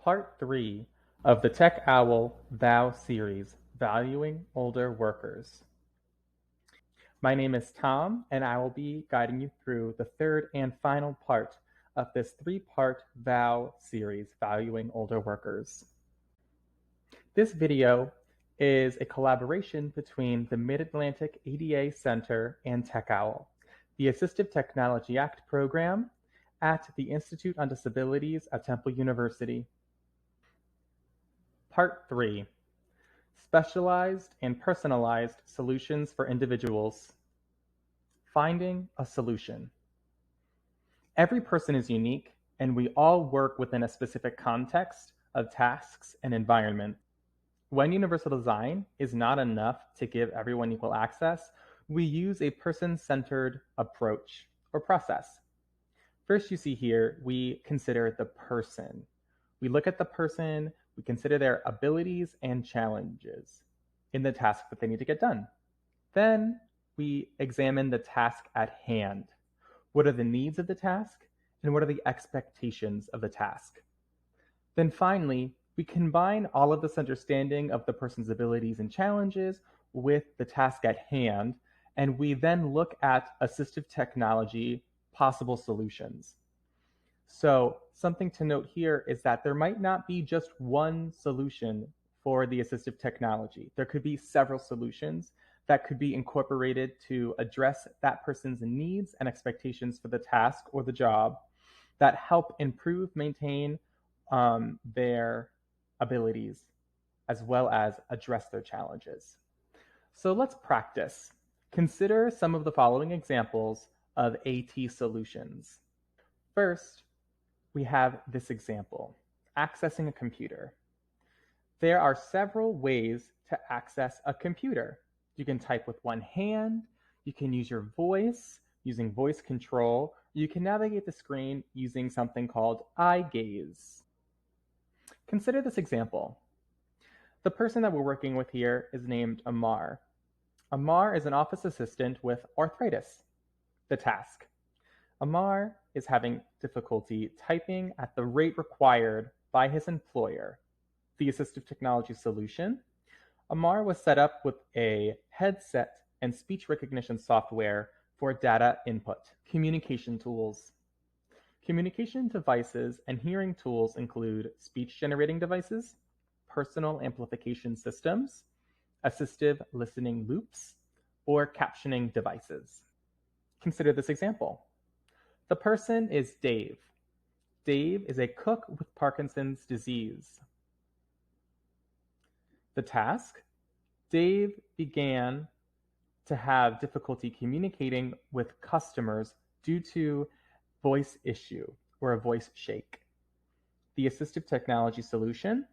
Part 3 of the TechOWL VOW series, Valuing Older Workers. My name is Tom, and I will be guiding you through the third and final part of this three-part VOW series, Valuing Older Workers. This video is a collaboration between the Mid-Atlantic ADA Center and TechOWL, the Assistive Technology Act program at the Institute on Disabilities at Temple University. Part 3: Specialized and Personalized Solutions for Individuals. Finding a solution. Every person is unique, and we all work within a specific context of tasks and environment. When universal design is not enough to give everyone equal access, we use a person-centered approach or process. First, you see here, we consider the person. We look at the person, we consider their abilities and challenges in the task that they need to get done. Then we examine the task at hand. What are the needs of the task, and what are the expectations of the task? Then finally, we combine all of this understanding of the person's abilities and challenges with the task at hand, and we then look at assistive technology possible solutions. So something to note here is that there might not be just one solution for the assistive technology. There could be several solutions that could be incorporated to address that person's needs and expectations for the task or the job that help improve, maintain their abilities, as well as address their challenges. So let's practice. Consider some of the following examples of AT solutions. First, we have this example, accessing a computer. There are several ways to access a computer. You can type with one hand, you can use your voice using voice control, you can navigate the screen using something called eye gaze. Consider this example. The person that we're working with here is named Amar. Amar is an office assistant with arthritis. The task. Amar is having difficulty typing at the rate required by his employer. The assistive technology solution. Amar was set up with a headset and speech recognition software for data input. Communication tools. Communication devices and hearing tools include speech generating devices, personal amplification systems, assistive listening loops, or captioning devices. Consider this example. The person is Dave. Dave is a cook with Parkinson's disease. The task: Dave began to have difficulty communicating with customers due to voice issue or a voice shake. The assistive technology solution: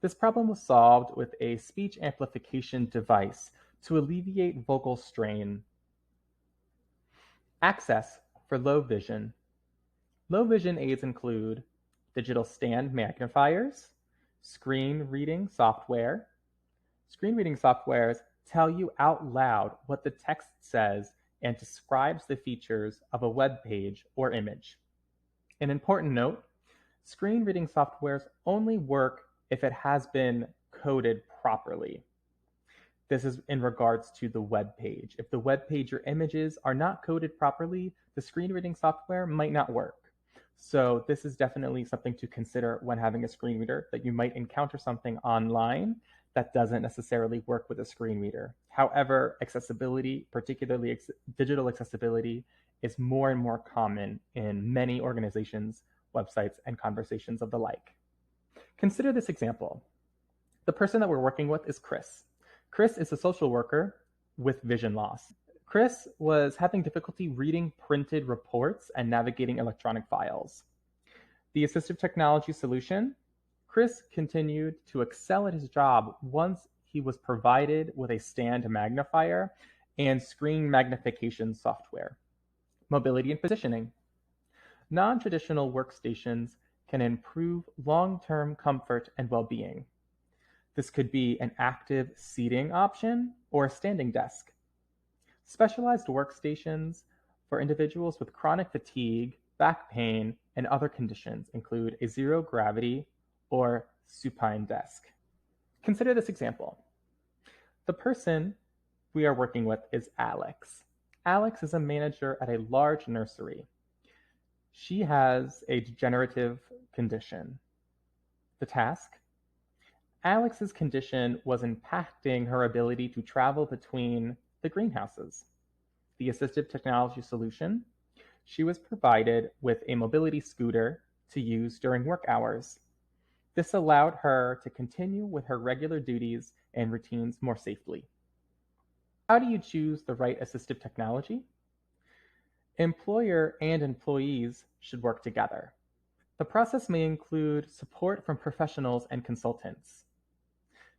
this problem was solved with a speech amplification device to alleviate vocal strain. Access for low vision. Low vision aids include digital stand magnifiers, screen reading software. Screen reading softwares tell you out loud what the text says and describes the features of a web page or image. An important note: screen reading softwares only work if it has been coded properly. This is in regards to the web page. If the web page or images are not coded properly, the screen reading software might not work. So this is definitely something to consider when having a screen reader, that you might encounter something online that doesn't necessarily work with a screen reader. However, accessibility, particularly digital accessibility, is more and more common in many organizations, websites, and conversations of the like. Consider this example. The person that we're working with is Chris. Chris is a social worker with vision loss. Chris was having difficulty reading printed reports and navigating electronic files. The assistive technology solution: Chris continued to excel at his job once he was provided with a stand magnifier and screen magnification software. Mobility and positioning. Non-traditional workstations can improve long-term comfort and well-being. This could be an active seating option or a standing desk. Specialized workstations for individuals with chronic fatigue, back pain, and other conditions include a zero-gravity or supine desk. Consider this example. The person we are working with is Alex. Alex is a manager at a large nursery. She has a degenerative condition. The task? Alex's condition was impacting her ability to travel between the greenhouses. The assistive technology solution? She was provided with a mobility scooter to use during work hours. This allowed her to continue with her regular duties and routines more safely. How do you choose the right assistive technology? Employer and employees should work together. The process may include support from professionals and consultants.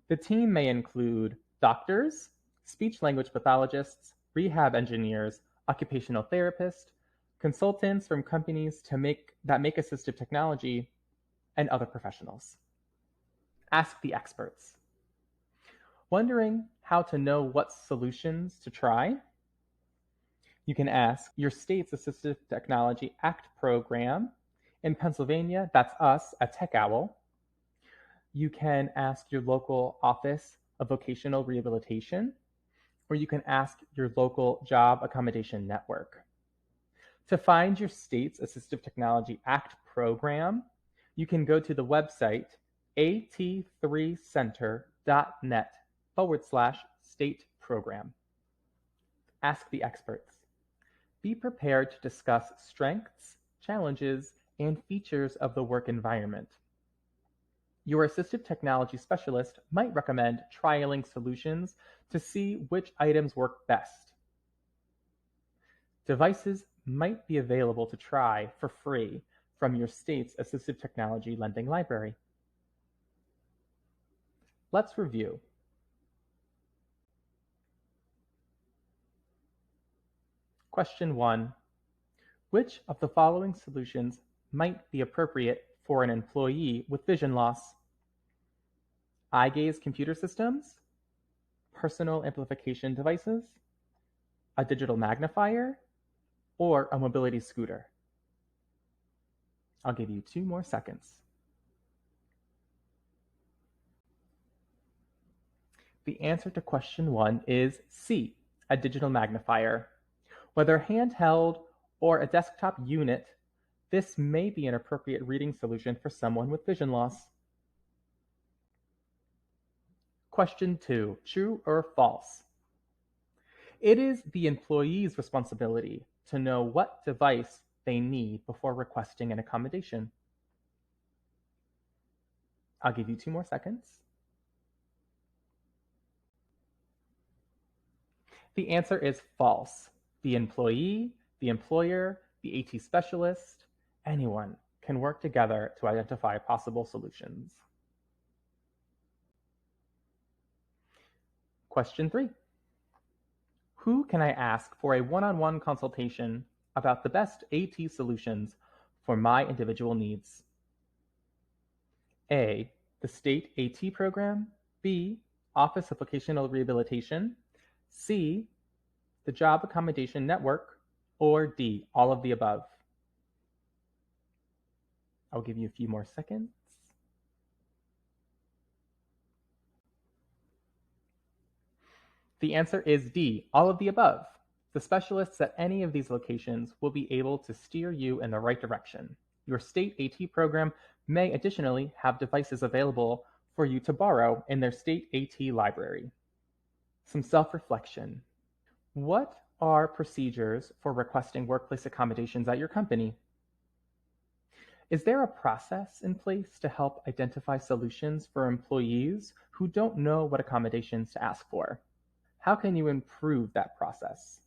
The team may include doctors, speech-language pathologists, rehab engineers, occupational therapists, consultants from companies that make assistive technology, and other professionals. Ask the experts. Wondering how to know what solutions to try? You can ask your state's Assistive Technology Act program. In Pennsylvania, that's us at TechOWL. You can ask your local office of vocational rehabilitation, or you can ask your local job accommodation network. To find your state's Assistive Technology Act program, you can go to the website at3center.net/state program. Ask the experts. Be prepared to discuss strengths, challenges, and features of the work environment. Your assistive technology specialist might recommend trialing solutions to see which items work best. Devices might be available to try for free from your state's assistive technology lending library. Let's review. Question 1. Which of the following solutions might be appropriate for an employee with vision loss? Eye gaze computer systems, personal amplification devices, a digital magnifier, or a mobility scooter? I'll give you 2 more seconds. The answer to question 1 is C, a digital magnifier. Whether handheld or a desktop unit, this may be an appropriate reading solution for someone with vision loss. Question 2, true or false? It is the employee's responsibility to know what device they need before requesting an accommodation. I'll give you 2 more seconds. The answer is false. The employee, the employer, the AT specialist, anyone can work together to identify possible solutions. Question 3. Who can I ask for a one-on-one consultation about the best AT solutions for my individual needs? A, the state AT program, B, Office of Vocational Rehabilitation, C, the Job Accommodation Network, or D, all of the above? I'll give you a few more seconds. The answer is D, all of the above. The specialists at any of these locations will be able to steer you in the right direction. Your state AT program may additionally have devices available for you to borrow in their state AT library. Some self-reflection. What are procedures for requesting workplace accommodations at your company? Is there a process in place to help identify solutions for employees who don't know what accommodations to ask for? How can you improve that process?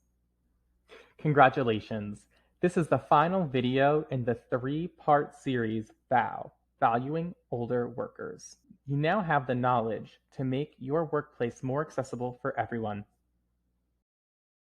Congratulations! This is the final video in the 3-part series VOW, Valuing Older Workers. You now have the knowledge to make your workplace more accessible for everyone.